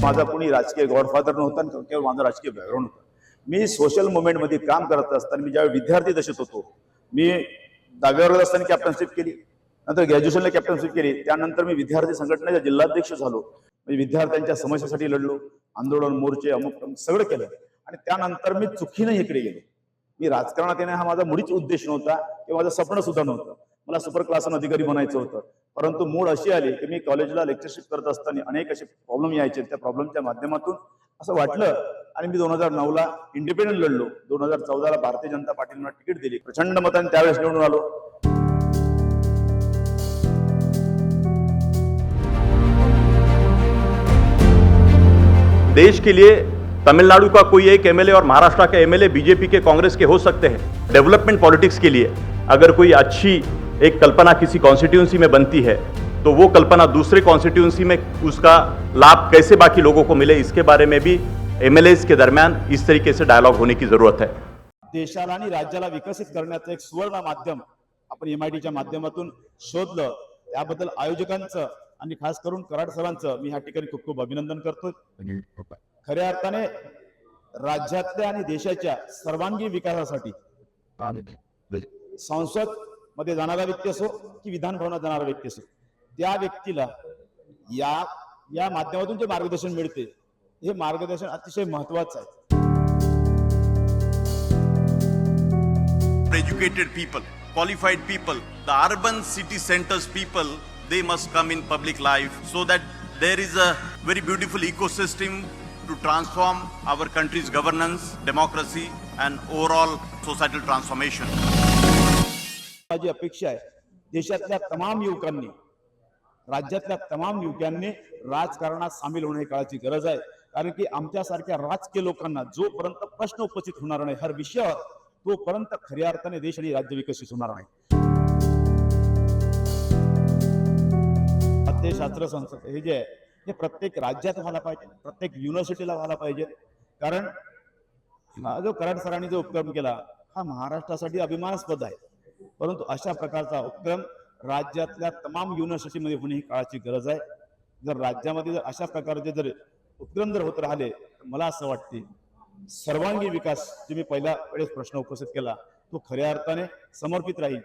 माझा कोणी राजकीय गॉडफादर नव्हता आणि केवळ माझं राजकीय बॅकग्राऊंड होतं. मी सोशल मुवमेंटमध्ये काम करत असताना मी ज्यावेळी विद्यार्थी दशेत होतो, मी 10वी वर्गात असताना कॅप्टनशिप केली, नंतर ग्रॅज्युएशनला कॅप्टनशिप केली, त्यानंतर मी विद्यार्थी संघटनेचा जिल्हाध्यक्ष झालो. म्हणजे विद्यार्थ्यांच्या समस्येसाठी लढलो, आंदोलन, मोर्चे, अमुक सगळं केलं आणि त्यानंतर मी चुकीने इकडे गेलो. मी राजकारणात येणे हा माझा मुळीच उद्देश नव्हता किंवा माझं स्वप्न सुद्धा नव्हतं. मला सुपर क्लास अधिकारी बनायचं होतं. परंतु मूळ अशी आली की मी कॉलेजला लेक्चरशिप करत असताना अनेक असे प्रॉब्लेम यायचे. त्या प्रॉब्लेमच्या माध्यमातून असं वाटलं आणि मी 2009ला इंडिपेंडंट लढलो. 2014ला भारतीय जनता पार्टीने मला तिकीट दिली, प्रचंड मतांनी त्यावेळेस निवडून आलो. देश के लिए तमिलनाडु का कोई एक एमएलए और महाराष्ट्र के एमएलए बीजेपी के कांग्रेस के हो सकते हैं। डेवलपमेंट पॉलिटिक्स के लिए अगर कोई अच्छी एक कल्पना किसी कॉन्स्टिट्यूंसी में बनती है तो वो कल्पना दूसरे कॉन्स्टिट्यूंसी में उसका लाभ कैसे बाकी लोगों को मिले, इसके बारे में भी एमएलएस के दरमियान इस तरीके से डायलॉग होने की जरूरत है। देशाला आणि राज्याला विकसित करण्याचं एक सुवर्ण माध्यम आपण एमआयटीच्या माध्यमातून शोधलं. त्याबद्दल आयोजकांचं आणि खास करून कराड सरांचं मी ह्या ठिकाणी खूप खूप अभिनंदन करतो. खऱ्या अर्थाने राज्यातल्या आणि देशाच्या सर्वांगीण विकासासाठी संसद मध्ये जाणारा व्यक्ती असो की विधान भवनात जाणारा व्यक्ती असो, त्या व्यक्तीला या माध्यमातून जे मार्गदर्शन मिळते हे मार्गदर्शन अतिशय महत्त्वाचं आहे. Educated people, qualified people, the urban city centers people, they must come in public life so that there is a very beautiful ecosystem to transform our country's governance, democracy and overall societal transformation. माझी अपेक्षा आहे देशातल्या तमाम युवकांनी, राज्यातल्या तमाम युवकांनी राजकारणात सामील होणे काळाची गरज आहे. कारण की आमच्यासारख्या राजकीय लोकांना जोपर्यंत प्रश्न उपस्थित होणार नाही हर विषयावर, तोपर्यंत खऱ्या अर्थाने देश आणि राज्य विकसित होणार नाही. शास्त्र संस्था हे जे आहे हे प्रत्येक राज्यात व्हायला पाहिजे, प्रत्येक युनिव्हर्सिटीला व्हायला पाहिजे. कारण जो कराड सरांनी जो उपक्रम केला हा महाराष्ट्रासाठी अभिमानास्पद आहे. परंतु अशा प्रकारचा उपक्रम राज्यातल्या तमाम युनिव्हर्सिटीमध्ये होणे ही काळाची गरज आहे. जर राज्यामध्ये जर अशा प्रकारचे जर उपक्रम जर होत राहिले तर मला असं वाटते सर्वांगीण विकास जे मी पहिल्या वेळेस प्रश्न उपस्थित केला तो खऱ्या अर्थाने समर्पित राहील.